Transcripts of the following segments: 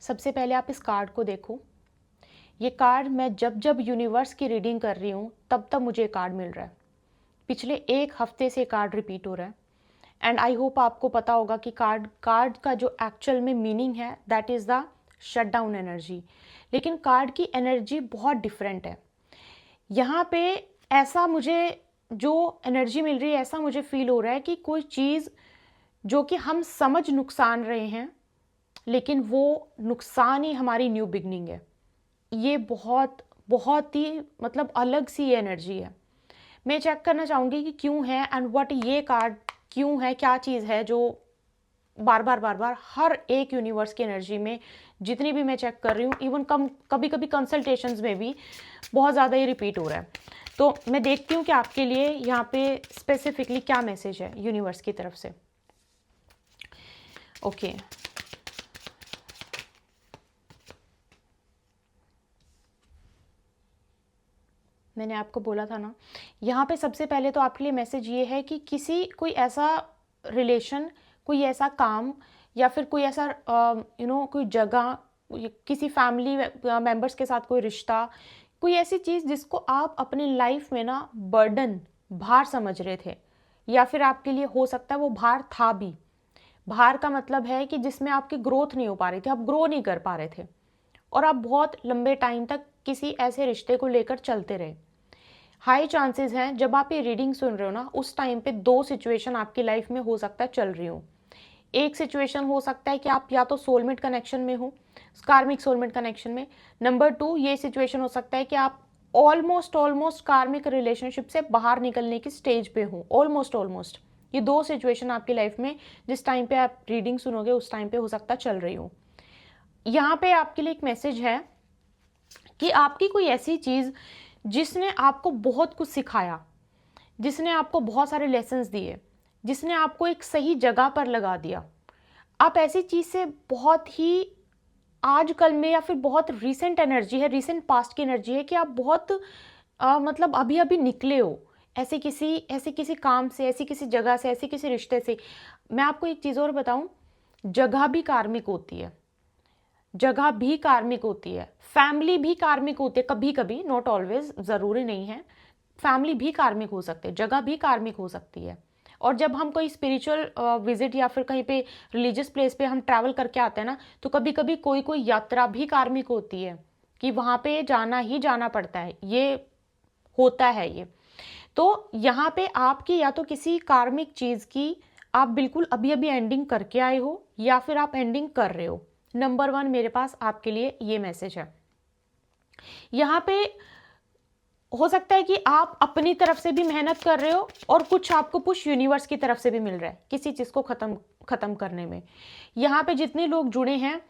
सबसे पहले आप इस कार्ड को देखो। ये कार्ड मैं जब जब यूनिवर्स की रीडिंग कर रही हूँ तब तब मुझे कार्ड मिल रहा है। पिछले एक हफ्ते से कार्ड रिपीट हो रहा है एंड आई होप आपको पता होगा कि कार्ड का जो एक्चुअल में मीनिंग है that is the shut down energy. लेकिन कार्ड की एनर्जी बहुत डिफरेंट है। यहाँ पे ऐसा मुझे जो एनर्जी मिल रही है, ऐसा मुझे फील हो रहा है कि कोई चीज़ जो कि हम समझ नुकसान रहे हैं, लेकिन वो नुकसान ही हमारी न्यू बिगनिंग है। ये बहुत बहुत ही मतलब अलग सी एनर्जी है। मैं चेक करना चाहूँगी कि क्यों है एंड व्हाट ये कार्ड क्यों है, क्या चीज़ है जो बार बार हर एक यूनिवर्स की एनर्जी में जितनी भी मैं चेक कर रही हूँ, इवन कभी कभी कंसल्टेशंस में भी बहुत ज़्यादा ये रिपीट हो रहा है। तो मैं देखती हूँ कि आपके लिए यहाँ पे स्पेसिफिकली क्या मैसेज है यूनिवर्स की तरफ से। ओके मैंने आपको बोला था ना, यहाँ पे सबसे पहले तो आपके लिए मैसेज ये है कि कोई ऐसा रिलेशन, कोई ऐसा काम या फिर कोई ऐसा कोई जगह, किसी फैमिली मेंबर्स के साथ कोई रिश्ता, कोई ऐसी चीज़ जिसको आप अपने लाइफ में ना बर्डन, भार समझ रहे थे, या फिर आपके लिए हो सकता है वो भार था भी। भार का मतलब है कि जिसमें आपकी ग्रोथ नहीं हो पा रही थी, आप ग्रो नहीं कर पा रहे थे और आप बहुत लंबे टाइम तक किसी ऐसे रिश्ते को लेकर चलते रहे। हाई चांसेस हैं जब आप ये रीडिंग सुन रहे हो ना, उस टाइम पे दो सिचुएशन आपकी लाइफ में हो सकता है चल रही हो। एक सिचुएशन हो सकता है कि आप या तो सोलमेट कनेक्शन में हो, कार्मिक सोलमेट कनेक्शन में। नंबर टू, ये सिचुएशन हो सकता है कि आप ऑलमोस्ट कार्मिक रिलेशनशिप से बाहर निकलने की स्टेज पे हो। ऑलमोस्ट ये दो सिचुएशन आपकी लाइफ में जिस टाइम पे आप रीडिंग सुनोगे उस टाइम पे हो सकता है चल रही हो। यहाँ पे आपके लिए एक मैसेज है कि आपकी कोई ऐसी चीज जिसने आपको बहुत कुछ सिखाया, जिसने आपको बहुत सारे लेसन्स दिए, जिसने आपको एक सही जगह पर लगा दिया, आप ऐसी चीज से बहुत ही आजकल में या फिर बहुत रीसेंट एनर्जी है, रीसेंट पास्ट की एनर्जी है कि आप बहुत मतलब अभी अभी निकले हो ऐसे किसी काम से, ऐसी किसी जगह से, ऐसे किसी रिश्ते से। मैं आपको एक चीज और बताऊं, जगह भी कार्मिक होती है, जगह भी कार्मिक होती है, फैमिली भी कार्मिक होती है कभी कभी, नॉट ऑलवेज, जरूरी नहीं है। फैमिली भी कार्मिक हो सकते हैं, जगह भी कार्मिक हो सकती है। और जब हम कोई स्पिरिचुअल विजिट या फिर कहीं पे रिलीजियस प्लेस पे हम ट्रैवल करके आते हैं ना, तो कभी कभी कोई यात्रा भी कार्मिक होती है कि वहां पे जाना ही जाना पड़ता है, ये होता है ये। तो यहाँ पे आपकी या तो किसी कार्मिक चीज की आप बिल्कुल अभी अभी एंडिंग करके आए हो या फिर आप एंडिंग कर रहे हो। नंबर वन मेरे पास आपके लिए ये मैसेज है। यहाँ पे हो सकता है कि आप अपनी तरफ से भी मेहनत कर रहे हो और कुछ आपको पुश यूनिवर्स की तरफ से भी मिल रहा है किसी चीज को खत्म करने में। यहाँ पे जितने लोग जुड़े हैं,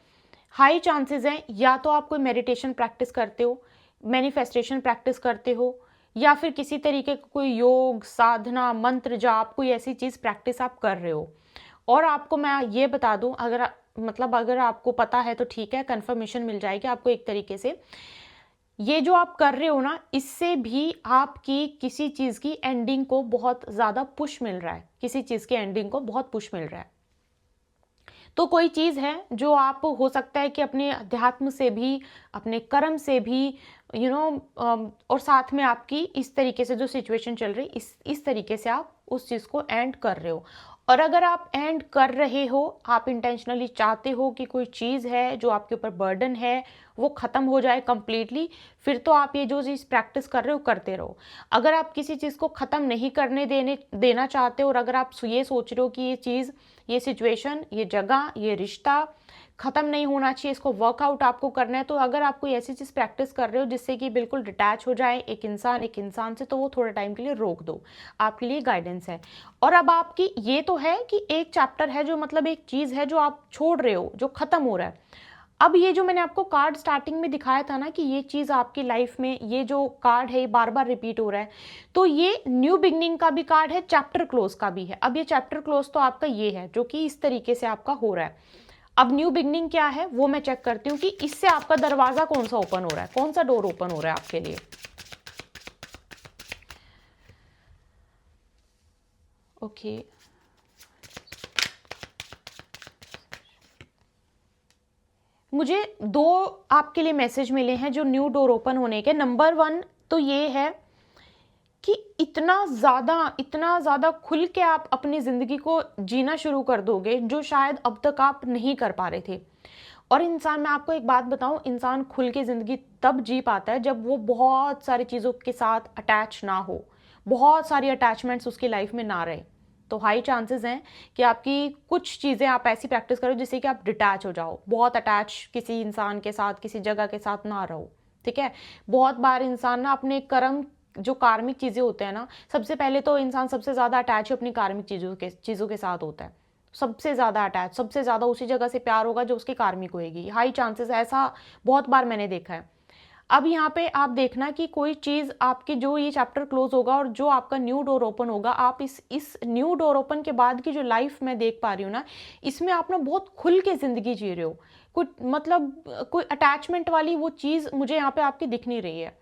हाई चांसेस हैं या तो आप कोई मेडिटेशन प्रैक्टिस करते हो, मैनिफेस्टेशन प्रैक्टिस करते हो, या फिर किसी तरीके का कोई योग साधना मंत्र जाप कोई ऐसी चीज प्रैक्टिस आप कर रहे हो। और आपको मैं ये बता दूं, अगर आपको पता है तो ठीक है, कंफर्मेशन मिल जाएगी आपको एक तरीके से। ये जो आप कर रहे हो ना, इससे भी आपकी किसी चीज की एंडिंग को बहुत ज्यादा पुश मिल रहा है, किसी चीज की एंडिंग को बहुत पुश मिल रहा है। तो कोई चीज है जो आप हो सकता है कि अपने अध्यात्म से भी, अपने कर्म से भी, और साथ में आपकी इस तरीके से जो सिचुएशन चल रही, इस तरीके से आप उस चीज को एंड कर रहे हो। और अगर आप एंड कर रहे हो, आप इंटेंशनली चाहते हो कि कोई चीज है जो आपके ऊपर बर्डन है वो खत्म हो जाए कंप्लीटली, फिर तो आप ये जो चीज प्रैक्टिस कर रहे हो करते रहो। अगर आप किसी चीज को खत्म नहीं करने देना चाहते हो और अगर आप ये सोच रहे हो कि ये चीज, ये सिचुएशन, ये जगह, ये रिश्ता खत्म नहीं होना चाहिए, इसको वर्कआउट आपको करना है, तो अगर आप कोई ऐसी चीज प्रैक्टिस कर रहे हो जिससे कि बिल्कुल डिटैच हो जाए एक इंसान से, तो वो थोड़े टाइम के लिए रोक दो, आपके लिए गाइडेंस है। और अब आपकी ये तो है कि एक चैप्टर है जो मतलब एक चीज है जो आप छोड़ रहे हो, जो खत्म हो रहा है। अब ये जो मैंने आपको कार्ड स्टार्टिंग में दिखाया था ना कि ये चीज आपकी लाइफ में, ये जो कार्ड है ये बार बार रिपीट हो रहा है, तो ये न्यू बिगनिंग का भी कार्ड है, चैप्टर क्लोज का भी है। अब ये चैप्टर क्लोज तो आपका ये है जो कि इस तरीके से आपका हो रहा है। अब न्यू बिगनिंग क्या है वो मैं चेक करती हूँ कि इससे आपका दरवाजा कौन सा ओपन हो रहा है, कौन सा डोर ओपन हो रहा है आपके लिए। ओके मुझे 2 आपके लिए मैसेज मिले हैं जो न्यू डोर ओपन होने के। नंबर 1 तो ये है कि इतना ज़्यादा खुल के आप अपनी ज़िंदगी को जीना शुरू कर दोगे, जो शायद अब तक आप नहीं कर पा रहे थे। और इंसान, मैं आपको एक बात बताऊं, इंसान खुल के ज़िंदगी तब जी पाता है जब वो बहुत सारी चीज़ों के साथ अटैच ना हो, बहुत सारी अटैचमेंट्स उसकी लाइफ में ना रहे। तो हाई चांसेस हैं कि आपकी कुछ चीज़ें आप ऐसी प्रैक्टिस करो जिससे कि आप डिटैच हो जाओ, बहुत अटैच किसी इंसान के साथ, किसी जगह के साथ ना रहो। ठीक है। बहुत बार इंसान ना अपने कर्म, जो कार्मिक चीज़ें होते हैं ना, सबसे पहले तो इंसान सबसे ज़्यादा अटैच अपनी कार्मिक चीज़ों के साथ होता है। सबसे ज़्यादा अटैच, सबसे ज़्यादा उसी जगह से प्यार होगा जो उसकी कार्मिक होएगी। हाई चांसेस, ऐसा बहुत बार मैंने देखा है। अब यहाँ पे आप देखना कि कोई चीज़ आपकी, जो ये चैप्टर क्लोज होगा और जो आपका न्यू डोर ओपन होगा, आप इस न्यू डोर ओपन के बाद की जो लाइफ मैं देख पा रही हूँ ना, इसमें आप ना बहुत खुल के ज़िंदगी जी रहे हो। कुछ मतलब कोई अटैचमेंट वाली वो चीज़ मुझे यहाँ पे आपकी दिख नहीं रही है।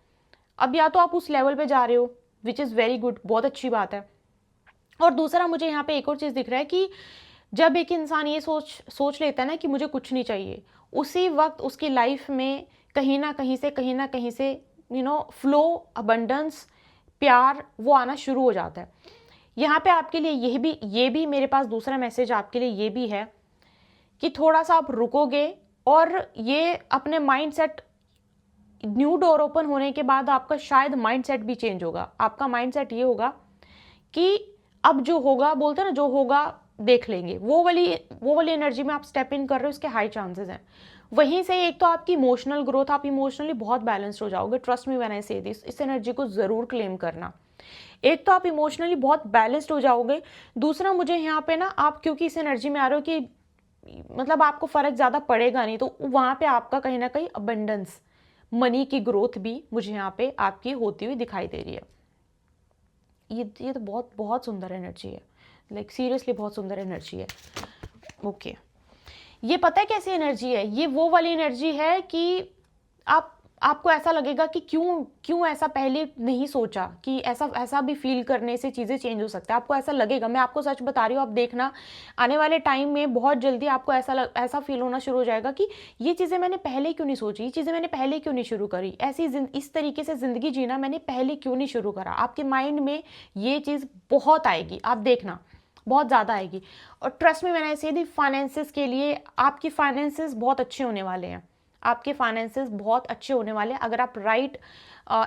अब या तो आप उस लेवल पे जा रहे हो, विच इज़ वेरी गुड, बहुत अच्छी बात है। और दूसरा मुझे यहाँ पे एक और चीज़ दिख रहा है कि जब एक इंसान ये सोच लेता है ना कि मुझे कुछ नहीं चाहिए, उसी वक्त उसकी लाइफ में कहीं ना कहीं से फ्लो, अबंडेंस, प्यार वो आना शुरू हो जाता है। यहाँ पे आपके लिए ये भी मेरे पास दूसरा मैसेज आपके लिए ये भी है कि थोड़ा सा आप रुकोगे और ये अपने mind set, new door open होने के बाद आपका शायद माइंड सेट भी चेंज होगा। आपका माइंड सेट ये होगा कि अब जो होगा, बोलते हैं ना, जो होगा देख लेंगे, वो वाली एनर्जी में आप स्टेप इन कर रहे हो, इसके हाई चांसेस हैं। वहीं से एक तो आपकी इमोशनल ग्रोथ, आप इमोशनली बहुत बैलेंस्ड हो जाओगे। ट्रस्ट मी व्हेन आई से दिस, इस एनर्जी को ज़रूर क्लेम करना। एक तो आप इमोशनली बहुत बैलेंस्ड हो जाओगे। दूसरा, मुझे यहाँ पे ना, आप क्योंकि इस एनर्जी में आ रहे हो कि मतलब आपको फ़र्क ज़्यादा पड़ेगा नहीं, तो वहाँ पे आपका कहीं ना कहीं अबंडेंस, मनी की ग्रोथ भी मुझे यहाँ पे आपकी होती हुई दिखाई दे रही है। ये तो बहुत बहुत सुंदर एनर्जी है, लाइक सीरियसली बहुत सुंदर एनर्जी है। ओके, ये पता है कैसी एनर्जी है? ये वो वाली एनर्जी है कि आपको ऐसा लगेगा कि क्यों ऐसा पहले नहीं सोचा, कि ऐसा भी फील करने से चीज़ें चेंज हो सकता है। आपको ऐसा लगेगा, मैं आपको सच बता रही हूँ। आप देखना आने वाले टाइम में बहुत जल्दी आपको ऐसा फील होना शुरू हो जाएगा कि ये चीज़ें मैंने पहले क्यों नहीं सोची, ये चीज़ें मैंने पहले क्यों नहीं शुरू करी, इस तरीके से ज़िंदगी जीना मैंने पहले क्यों नहीं शुरू करा। आपके माइंड में ये चीज़ बहुत आएगी, आप देखना, बहुत ज़्यादा आएगी। और ट्रस्ट में, मैंने ऐसे दी फाइनेंसिस के लिए, आपकी फाइनेंसिस बहुत अच्छे होने वाले हैं। आपके फाइनेंसिस बहुत अच्छे होने वाले हैं अगर आप राइट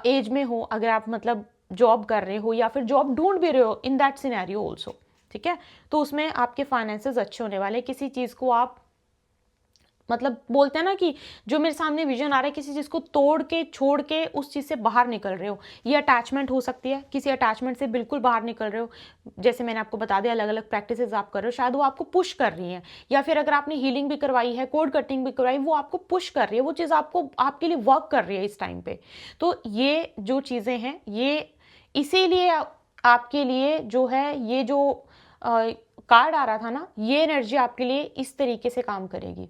एज में हो, अगर आप मतलब जॉब कर रहे हो या फिर जॉब ढूंढ भी रहे हो, इन दैट सिनेरियो ऑल्सो। ठीक है, तो उसमें आपके फाइनेंसिस अच्छे होने वाले। किसी चीज़ को आप मतलब बोलते हैं ना कि जो मेरे सामने विजन आ रहा है, किसी चीज़ को तोड़ के छोड़ के उस चीज़ से बाहर निकल रहे हो। ये अटैचमेंट हो सकती है, किसी अटैचमेंट से बिल्कुल बाहर निकल रहे हो। जैसे मैंने आपको बता दिया, अलग अलग प्रैक्टिसेस आप कर रहे हो, शायद वो आपको पुश कर रही हैं, या फिर अगर आपने हीलिंग भी करवाई है, कोड कटिंग भी करवाई, वो आपको पुश कर रही है, वो चीज़ आपको, आपके लिए वर्क कर रही है इस टाइम पे। तो ये जो चीज़ें हैं, ये इसीलिए आपके लिए जो है, ये जो कार्ड आ रहा था ना, ये एनर्जी आपके लिए इस तरीके से काम करेगी।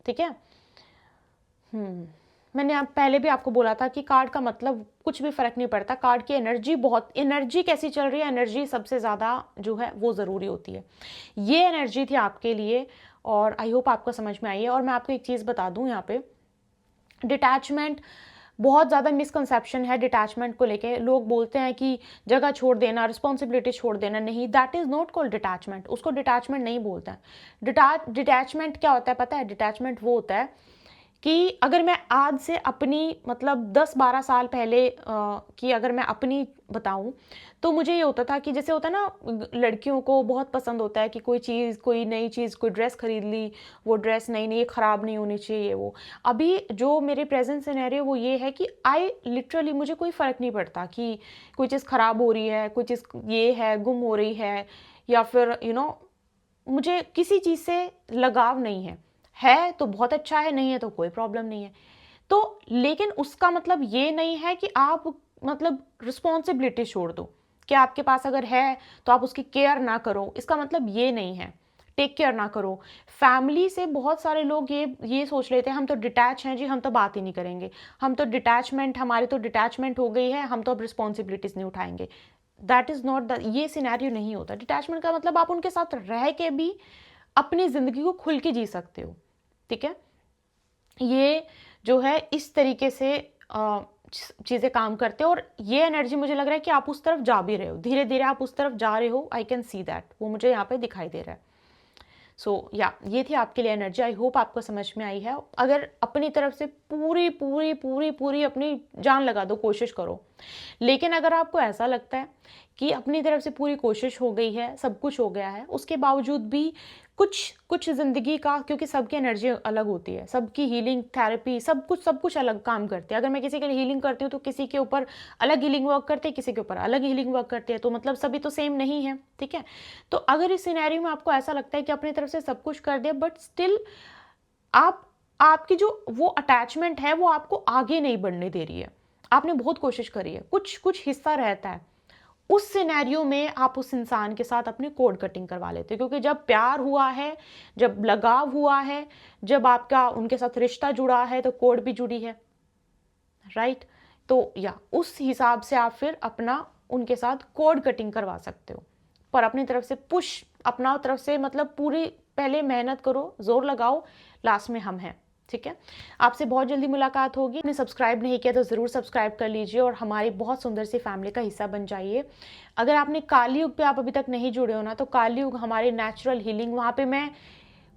ठीक है। मैंने आप पहले भी आपको बोला था कि कार्ड का मतलब कुछ भी फर्क नहीं पड़ता, कार्ड की एनर्जी कैसी चल रही है, एनर्जी सबसे ज़्यादा जो है वो ज़रूरी होती है। ये एनर्जी थी आपके लिए और आई होप आपको समझ में आई है। और मैं आपको एक चीज़ बता दूं, यहाँ पे डिटैचमेंट, बहुत ज़्यादा मिसकंसेप्शन है डिटैचमेंट को लेके। लोग बोलते हैं कि जगह छोड़ देना, रिस्पॉन्सिबिलिटी छोड़ देना, नहीं, that is not called detachment. उसको डिटैचमेंट नहीं बोलते हैं। डिटैचमेंट क्या होता है पता है? डिटैचमेंट वो होता है कि अगर मैं आज से अपनी मतलब 10-12 साल पहले की अगर मैं अपनी बताऊं, तो मुझे ये होता था कि जैसे होता है ना, लड़कियों को बहुत पसंद होता है कि कोई चीज़, कोई नई चीज़, कोई ड्रेस खरीद ली, वो ड्रेस नई नई ख़राब नहीं होनी चाहिए। वो अभी जो मेरे प्रेजेंट सिनेरियो वो ये है कि आई लिटरली, मुझे कोई फ़र्क नहीं पड़ता कि कोई चीज़ ख़राब हो रही है, कोई चीज़ ये है गुम हो रही है, या फिर मुझे किसी चीज़ से लगाव नहीं है तो बहुत अच्छा है, नहीं है तो कोई प्रॉब्लम नहीं है। तो लेकिन उसका मतलब ये नहीं है कि आप मतलब रिस्पॉन्सिबिलिटी छोड़ दो, कि आपके पास अगर है तो आप उसकी केयर ना करो, इसका मतलब ये नहीं है। टेक केयर ना करो। फैमिली से बहुत सारे लोग ये सोच लेते हैं हम तो डिटैच हैं जी, हम तो बात ही नहीं करेंगे, हम तो हमारी तो डिटैचमेंट हो गई है, हम तो अब रिस्पॉन्सिबिलिटीज नहीं उठाएंगे। दैट इज नॉट द, ये सिनेरियो नहीं होता। डिटैचमेंट का मतलब आप उनके साथ रह के भी अपनी जिंदगी को खुल के जी सकते हो। ठीक है, ये जो है इस तरीके से चीज़ें काम करते हैं, और ये एनर्जी मुझे लग रहा है कि आप उस तरफ जा भी रहे हो, धीरे धीरे आप उस तरफ जा रहे हो। आई कैन सी दैट, वो मुझे यहाँ पे दिखाई दे रहा है। सो या ये थी आपके लिए एनर्जी। आई होप आपको समझ में आई है। अगर अपनी तरफ से पूरी पूरी पूरी पूरी अपनी जान लगा दो, कोशिश करो। लेकिन अगर आपको ऐसा लगता है कि अपनी तरफ से पूरी कोशिश हो गई है, सब कुछ हो गया है, उसके बावजूद भी कुछ कुछ ज़िंदगी का, क्योंकि सबकी एनर्जी अलग होती है, सबकी हीलिंग थेरेपी सब कुछ अलग काम करती है। अगर मैं किसी के लिए हीलिंग करती हूँ तो किसी के ऊपर अलग हीलिंग वर्क करती है, किसी के ऊपर अलग हीलिंग वर्क करती है, तो मतलब सभी तो सेम नहीं है, ठीक है। तो अगर इस सिनेरियो में आपको ऐसा लगता है कि अपनी तरफ से सब कुछ कर दिया, बट स्टिल आपकी जो वो अटैचमेंट है वो आपको आगे नहीं बढ़ने दे रही है, आपने बहुत कोशिश करी है, कुछ कुछ हिस्सा रहता है, उस सिनेरियो में आप उस इंसान के साथ अपनी कोड कटिंग करवा लेते हो। क्योंकि जब प्यार हुआ है, जब लगाव हुआ है, जब आपका उनके साथ रिश्ता जुड़ा है, तो कोड भी जुड़ी है, राइट। तो या उस हिसाब से आप फिर अपना उनके साथ कोड कटिंग करवा सकते हो। पर अपनी तरफ से पुश, अपना तरफ से मतलब पूरी पहले मेहनत करो, जोर लगाओ, लास्ट में हम हैं, ठीक है। आपसे बहुत जल्दी मुलाकात होगी। आपने सब्सक्राइब नहीं किया तो ज़रूर सब्सक्राइब कर लीजिए और हमारी बहुत सुंदर सी फैमिली का हिस्सा बन जाइए। अगर आपने कालयुग पे आप अभी तक नहीं जुड़े हो ना, तो कालयुग हमारे नेचुरल हीलिंग, वहाँ पे मैं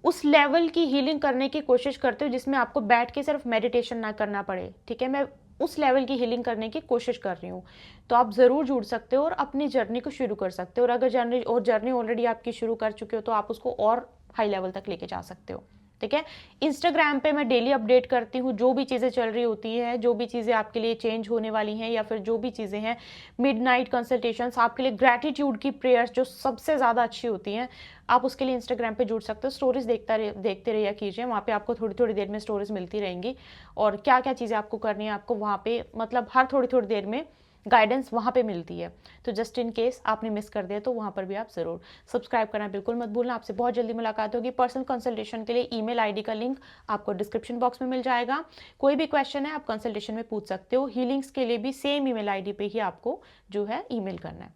उस लेवल की हीलिंग करने की कोशिश करती हूँ जिसमें आपको बैठ के सिर्फ मेडिटेशन ना करना पड़े, ठीक है। मैं उस लेवल की हीलिंग करने की कोशिश कर रही हूँ। तो आप ज़रूर जुड़ सकते हो और अपनी जर्नी को शुरू कर सकते हो। और अगर जर्नी ऑलरेडी आपकी शुरू कर चुके हो तो आप उसको और हाई लेवल तक लेके जा सकते हो, ठीक है। इंस्टाग्राम पे मैं डेली अपडेट करती हूँ, जो भी चीज़ें चल रही होती है, जो भी चीज़ें आपके लिए चेंज होने वाली हैं, या फिर जो भी चीज़ें हैं, मिडनाइट कंसल्टेशंस, आपके लिए ग्रैटिट्यूड की प्रेयर्स जो सबसे ज़्यादा अच्छी होती हैं, आप उसके लिए इंस्टाग्राम पे जुड़ सकते हो। स्टोरीज देखते रहिए कीजिए, वहाँ पे आपको थोड़ी थोड़ी देर में स्टोरीज मिलती रहेंगी, और क्या क्या चीज़ें आपको करनी है, आपको वहाँ पे मतलब हर थोड़ी थोड़ी देर में गाइडेंस वहाँ पे मिलती है। तो जस्ट इन केस आपने मिस कर दिया तो वहाँ पर भी आप ज़रूर सब्सक्राइब करना बिल्कुल मत भूलना। आपसे बहुत जल्दी मुलाकात होगी। पर्सनल कंसल्टेशन के लिए ईमेल आईडी का लिंक आपको डिस्क्रिप्शन बॉक्स में मिल जाएगा। कोई भी क्वेश्चन है आप कंसल्टेशन में पूछ सकते हो। हीलिंग्स के लिए भी सेम ईमेल आईडी पे ही आपको जो है ईमेल करना है।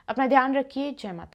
अपना ध्यान रखिए। जय माता।